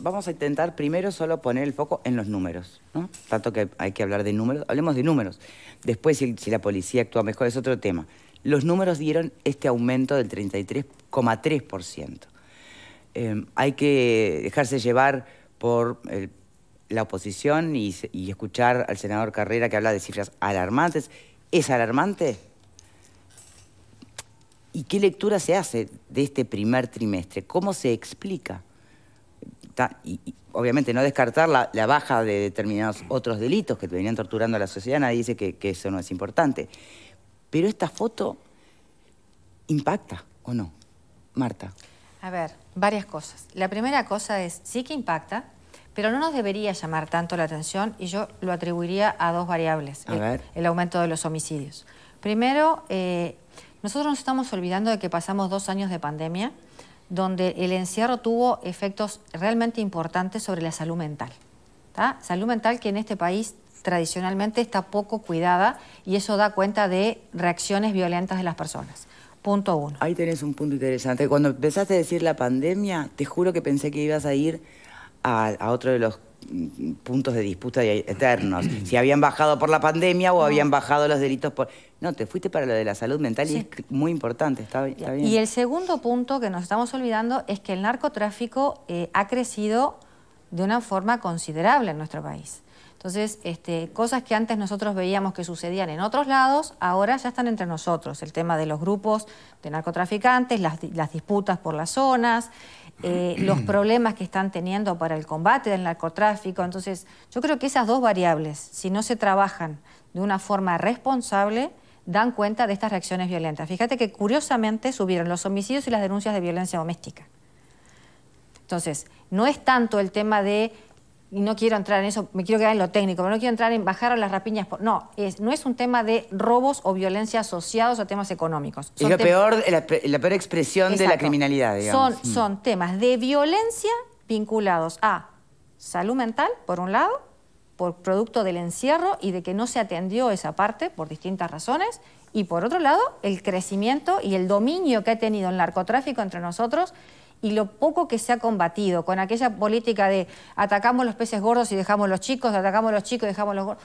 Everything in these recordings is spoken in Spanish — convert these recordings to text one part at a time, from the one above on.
vamos a intentar primero solo poner el foco en los números, ¿no? Tanto que hay que hablar de números, hablemos de números. Después, si la policía actúa mejor, es otro tema. Los números dieron este aumento del 33,3%. Hay que dejarse llevar por la oposición y escuchar al senador Carrera que habla de cifras alarmantes. ¿Es alarmante? ¿Y qué lectura se hace de este primer trimestre? ¿Cómo se explica? Y obviamente no descartar la baja de determinados otros delitos que venían torturando a la sociedad, nadie dice que eso no es importante. Pero esta foto impacta, ¿o no? Marta. A ver, varias cosas. La primera cosa es, sí que impacta, pero no nos debería llamar tanto la atención y yo lo atribuiría a dos variables. El aumento de los homicidios. Primero, nosotros nos estamos olvidando de que pasamos 2 años de pandemia donde el encierro tuvo efectos realmente importantes sobre la salud mental. ¿Tá? Salud mental que en este país tradicionalmente está poco cuidada y eso da cuenta de reacciones violentas de las personas. Punto 1. Ahí tenés un punto interesante. Cuando empezaste a decir la pandemia, te juro que pensé que ibas a ir a otro de los puntos de disputa eternos. Si habían bajado por la pandemia o habían bajado los delitos por... No, te fuiste para lo de la salud mental y es muy importante, está bien. Y el segundo punto que nos estamos olvidando es que el narcotráfico ha crecido de una forma considerable en nuestro país. Entonces, cosas que antes nosotros veíamos que sucedían en otros lados, ahora ya están entre nosotros. El tema de los grupos de narcotraficantes, las disputas por las zonas, los problemas que están teniendo para el combate del narcotráfico. Entonces, yo creo que esas dos variables, si no se trabajan de una forma responsable, dan cuenta de estas reacciones violentas. Fíjate que curiosamente subieron los homicidios y las denuncias de violencia doméstica. Entonces, no es tanto el tema de... Y no quiero entrar en eso, me quiero quedar en lo técnico, pero no quiero entrar en bajar a las rapiñas. No, no es un tema de robos o violencia asociados a temas económicos. Es la peor expresión de la criminalidad, digamos. Son temas de violencia vinculados a salud mental, por un lado, por producto del encierro y de que no se atendió esa parte por distintas razones, y por otro lado, el crecimiento y el dominio que ha tenido el narcotráfico entre nosotros y lo poco que se ha combatido con aquella política de atacamos los peces gordos y dejamos los chicos, atacamos los chicos y dejamos los gordos.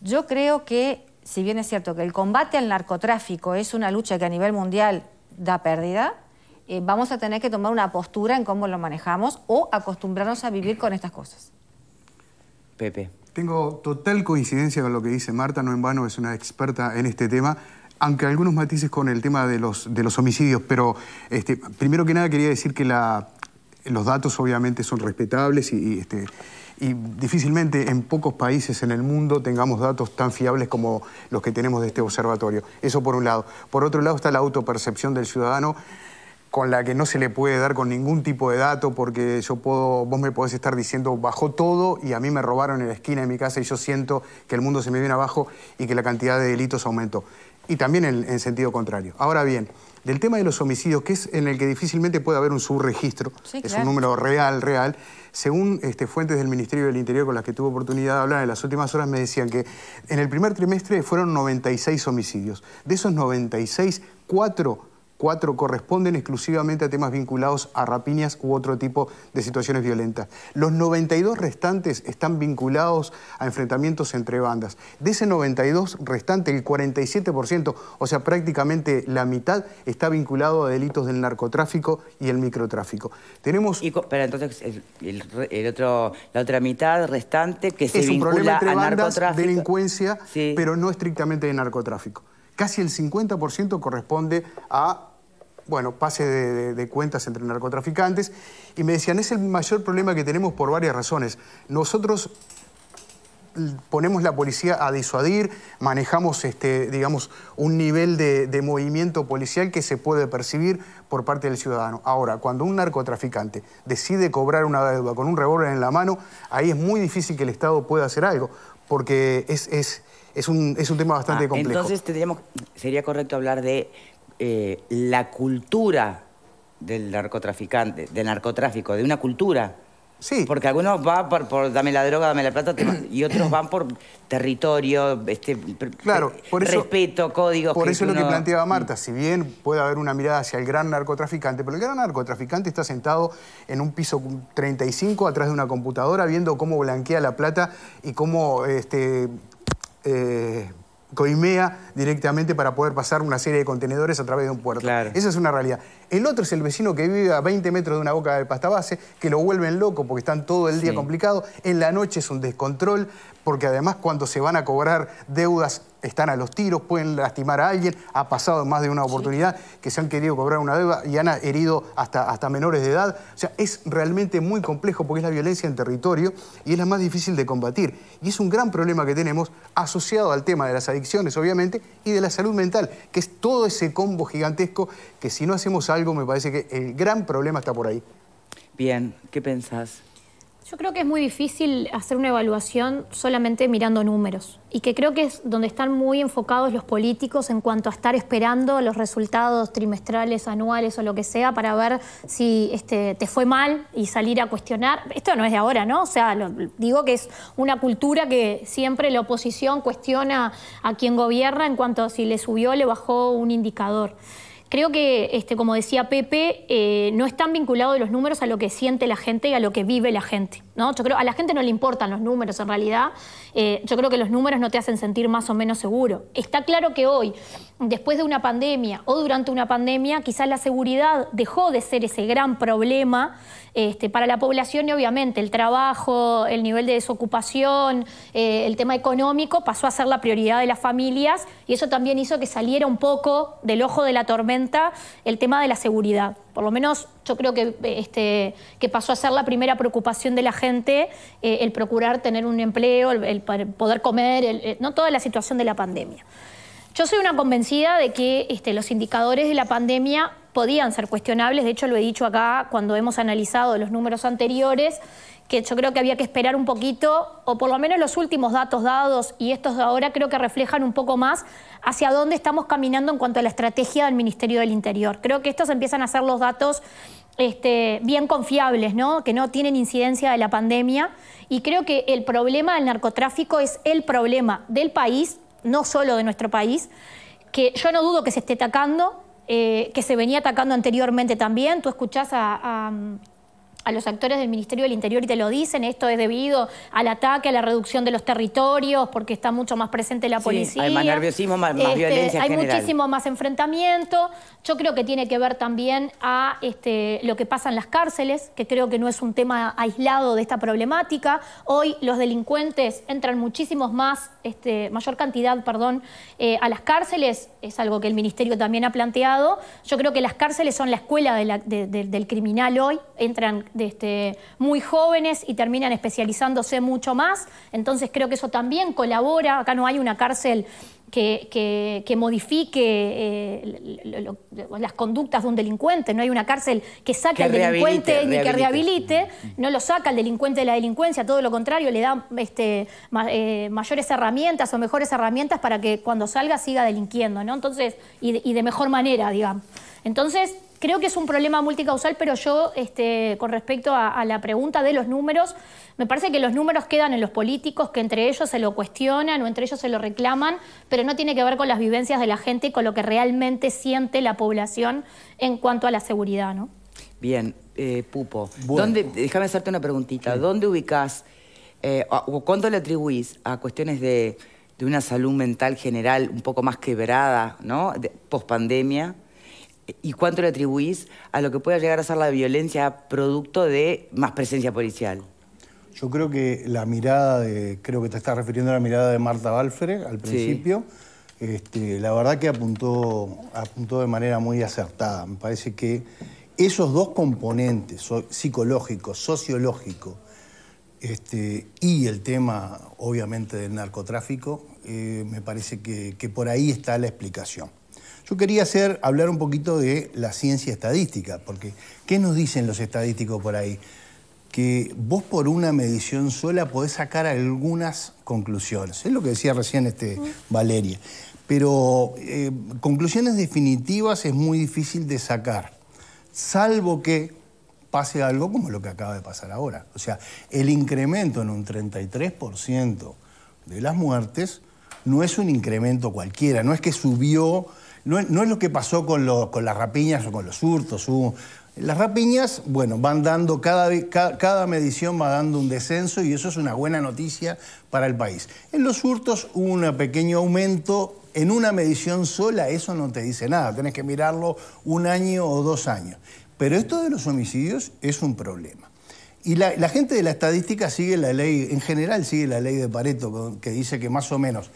Yo creo que, si bien es cierto que el combate al narcotráfico es una lucha que a nivel mundial da pérdida, vamos a tener que tomar una postura en cómo lo manejamos o acostumbrarnos a vivir con estas cosas. Pepe. Tengo total coincidencia con lo que dice Marta, no en vano es una experta en este tema. Aunque algunos matices con el tema de los homicidios, pero primero que nada quería decir que los datos obviamente son respetables y difícilmente en pocos países en el mundo tengamos datos tan fiables como los que tenemos de este observatorio. Eso por un lado. Por otro lado está la autopercepción del ciudadano, con la que no se le puede dar con ningún tipo de dato, porque vos me podés estar diciendo bajó todo y a mí me robaron en la esquina de mi casa y yo siento que el mundo se me viene abajo y que la cantidad de delitos aumentó. Y también en sentido contrario. Ahora bien, del tema de los homicidios, que es en el que difícilmente puede haber un subregistro, es un número real, según fuentes del Ministerio del Interior con las que tuve oportunidad de hablar en las últimas horas, me decían que en el primer trimestre fueron 96 homicidios. De esos 96, 4 corresponden exclusivamente a temas vinculados a rapiñas u otro tipo de situaciones violentas. Los 92 restantes están vinculados a enfrentamientos entre bandas. De ese 92 restante, el 47%, o sea, prácticamente la mitad, está vinculado a delitos del narcotráfico y el microtráfico. Tenemos... Pero entonces, la otra mitad restante que se vincula a narcotráfico... Es un problema entre bandas, delincuencia, pero no estrictamente de narcotráfico. Casi el 50% corresponde a... pase de cuentas entre narcotraficantes. Y me decían, es el mayor problema que tenemos por varias razones. Nosotros ponemos la policía a disuadir, manejamos, digamos, un nivel de movimiento policial que se puede percibir por parte del ciudadano. Ahora, cuando un narcotraficante decide cobrar una deuda con un revólver en la mano, ahí es muy difícil que el Estado pueda hacer algo, porque es un tema bastante complejo. Entonces sería correcto hablar de la cultura del narcotráfico, de una cultura Sí. Porque algunos van por dame la droga, dame la plata, y otros van por territorio, claro, por eso, respeto, códigos. Por eso es lo que planteaba Marta. Si bien puede haber una mirada hacia el gran narcotraficante, pero el gran narcotraficante está sentado en un piso 35 atrás de una computadora viendo cómo blanquea la plata y cómo coimea directamente para poder pasar una serie de contenedores a través de un puerto. Claro. Esa es una realidad. El otro es el vecino que vive a 20 metros de una boca de pasta base, que lo vuelven loco porque están todo el día complicados. En la noche es un descontrol, porque además cuando se van a cobrar deudas están a los tiros, pueden lastimar a alguien. Ha pasado en más de una oportunidad que se han querido cobrar una deuda y han herido hasta menores de edad. O sea, es realmente muy complejo porque es la violencia en territorio y es la más difícil de combatir. Y es un gran problema que tenemos asociado al tema de las adicciones, obviamente, y de la salud mental, que es todo ese combo gigantesco que si no hacemos algo, me parece que el gran problema está por ahí. Bien, ¿qué pensás? Yo creo que es muy difícil hacer una evaluación solamente mirando números y que creo que es donde están muy enfocados los políticos en cuanto a estar esperando los resultados trimestrales, anuales o lo que sea para ver si te fue mal y salir a cuestionar. Esto no es de ahora, ¿no? O sea, digo que es una cultura que siempre la oposición cuestiona a quien gobierna en cuanto a si le subió o le bajó un indicador. Creo que, como decía Pepe, no están vinculados los números a lo que siente la gente y a lo que vive la gente, ¿no? Yo creo a la gente no le importan los números en realidad. Yo creo que los números no te hacen sentir más o menos seguro. Está claro que hoy, después de una pandemia o durante una pandemia, quizás la seguridad dejó de ser ese gran problema para la población y obviamente el trabajo, el nivel de desocupación, el tema económico pasó a ser la prioridad de las familias y eso también hizo que saliera un poco del ojo de la tormenta el tema de la seguridad. Por lo menos yo creo que pasó a ser la primera preocupación de la gente, el procurar tener un empleo, el poder comer, no toda la situación de la pandemia. Yo soy una convencida de que los indicadores de la pandemia podían ser cuestionables, de hecho lo he dicho acá cuando hemos analizado los números anteriores, que yo creo que había que esperar un poquito, o por lo menos los últimos datos dados y estos de ahora creo que reflejan un poco más hacia dónde estamos caminando en cuanto a la estrategia del Ministerio del Interior. Creo que estos empiezan a ser los datos bien confiables, ¿no? Que no tienen incidencia de la pandemia, y creo que el problema del narcotráfico es el problema del país, no solo de nuestro país, que yo no dudo que se esté atacando, que se venía atacando anteriormente también. Tú escuchás a los actores del Ministerio del Interior y te lo dicen, esto es debido al ataque, a la reducción de los territorios, porque está mucho más presente la policía. Hay más nerviosismo, más violencia hay general. muchísimo más enfrentamiento. Yo creo que tiene que ver también a lo que pasa en las cárceles, que creo que no es un tema aislado de esta problemática. Hoy los delincuentes entran muchísimos más, mayor cantidad, a las cárceles, es algo que el Ministerio también ha planteado. Yo creo que las cárceles son la escuela del criminal hoy, entran muy jóvenes y terminan especializándose mucho más, entonces creo que eso también colabora. Acá no hay una cárcel que modifique las conductas de un delincuente, no hay una cárcel que saque al delincuente ni que rehabilite, no lo saca al delincuente de la delincuencia, todo lo contrario, le da mayores herramientas o mejores herramientas para que cuando salga siga delinquiendo, ¿no? Entonces, y de mejor manera, digamos. Entonces, creo que es un problema multicausal, pero yo, con respecto a la pregunta de los números, me parece que los números quedan en los políticos, que entre ellos se lo cuestionan o entre ellos se lo reclaman, pero no tiene que ver con las vivencias de la gente y con lo que realmente siente la población en cuanto a la seguridad, ¿no? Bien, Pupo, bueno. Déjame hacerte una preguntita. Sí. ¿Dónde ubicás o cuánto le atribuís a cuestiones de una salud mental general un poco más quebrada, ¿no? Post-pandemia? ¿Y cuánto le atribuís a lo que pueda llegar a ser la violencia producto de más presencia policial? Yo creo que la mirada creo que te estás refiriendo a la mirada de Marta Balfre al principio. Sí. La verdad que apuntó de manera muy acertada. Me parece que esos dos componentes, psicológico, sociológico, y el tema, obviamente, del narcotráfico, me parece que por ahí está la explicación. Yo quería hablar un poquito de la ciencia estadística, porque ¿qué nos dicen los estadísticos por ahí? Que vos por una medición sola podés sacar algunas conclusiones. Es lo que decía recién Valeria. Pero conclusiones definitivas es muy difícil de sacar, salvo que pase algo como lo que acaba de pasar ahora. O sea, el incremento en un 33% de las muertes no es un incremento cualquiera, no es que subió, no es lo que pasó con las rapiñas o con los hurtos. Las rapiñas, bueno, van dando, cada medición va dando un descenso y eso es una buena noticia para el país. En los hurtos hubo un pequeño aumento. En una medición sola eso no te dice nada, tenés que mirarlo 1 año o 2 años. Pero esto de los homicidios es un problema. Y la gente de la estadística sigue la ley, en general sigue la ley de Pareto, que dice que más o menos,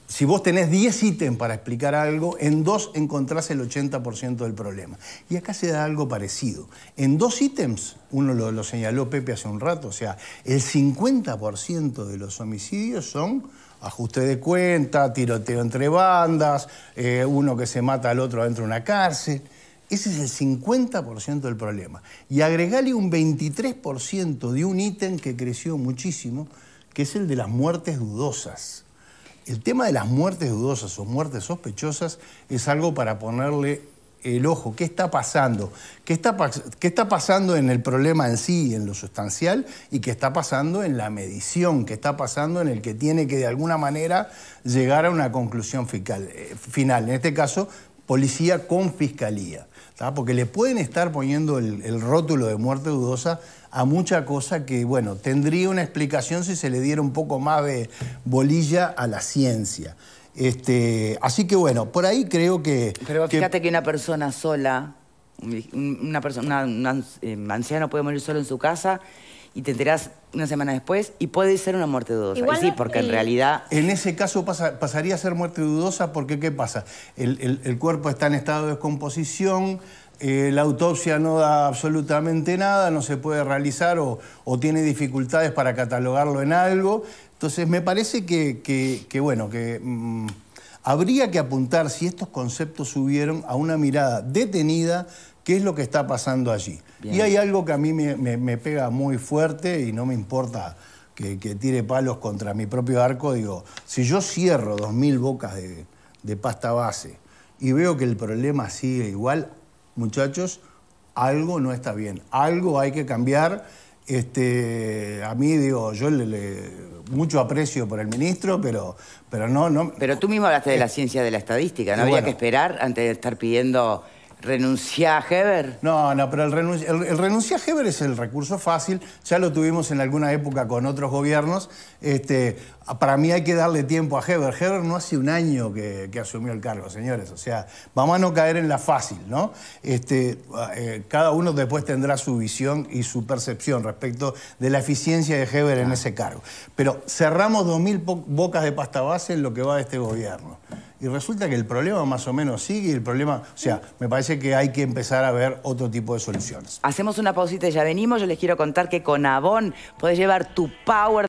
si vos tenés 10 ítems para explicar algo, en 2 encontrás el 80% del problema. Y acá se da algo parecido. En 2 ítems, uno lo señaló Pepe hace un rato, o sea, el 50% de los homicidios son ajuste de cuenta, tiroteo entre bandas, uno que se mata al otro dentro de una cárcel. Ese es el 50% del problema. Y agregale un 23% de un ítem que creció muchísimo, que es el de las muertes dudosas. El tema de las muertes dudosas o muertes sospechosas es algo para ponerle el ojo. ¿Qué está pasando? ¿Qué está pasando en el problema en sí, en lo sustancial? ¿Y qué está pasando en la medición? ¿Qué está pasando en el que tiene que de alguna manera llegar a una conclusión final? En este caso, policía con fiscalía. ¿Tá? Porque le pueden estar poniendo el rótulo de muerte dudosa a mucha cosa que, bueno, tendría una explicación si se le diera un poco más de bolilla a la ciencia. Así que, bueno, por ahí creo que... Pero fíjate que una persona sola, un anciano puede morir solo en su casa y te enterás una semana después y puede ser una muerte dudosa. Igual sí, porque en realidad... En ese caso pasaría a ser muerte dudosa porque, ¿qué pasa? El cuerpo está en estado de descomposición, la autopsia no da absolutamente nada, no se puede realizar o tiene dificultades para catalogarlo en algo. Entonces, me parece habría que apuntar, si estos conceptos subieron, a una mirada detenida, qué es lo que está pasando allí. Bien. Y hay algo que a mí me pega muy fuerte y no me importa que tire palos contra mi propio arco. Digo, si yo cierro 2.000 bocas de pasta base y veo que el problema sigue igual, muchachos, algo no está bien, algo hay que cambiar. A mí, digo, yo mucho aprecio por el ministro, pero no... Pero tú mismo hablaste de la ciencia de la estadística, ¿no había que esperar antes de estar pidiendo renunciar a Heber? No, pero el renunciar a Heber es el recurso fácil, ya lo tuvimos en alguna época con otros gobiernos. Para mí hay que darle tiempo a Heber. Heber no hace 1 año que asumió el cargo, señores. O sea, vamos a no caer en la fácil, ¿no? Cada uno después tendrá su visión y su percepción respecto de la eficiencia de Heber en ese cargo. Pero cerramos 2.000 bocas de pasta base en lo que va de este gobierno. Y resulta que el problema más o menos sigue y el problema... O sea, me parece que hay que empezar a ver otro tipo de soluciones. Hacemos una pausita y ya venimos. Yo les quiero contar que con Avon podés llevar tu power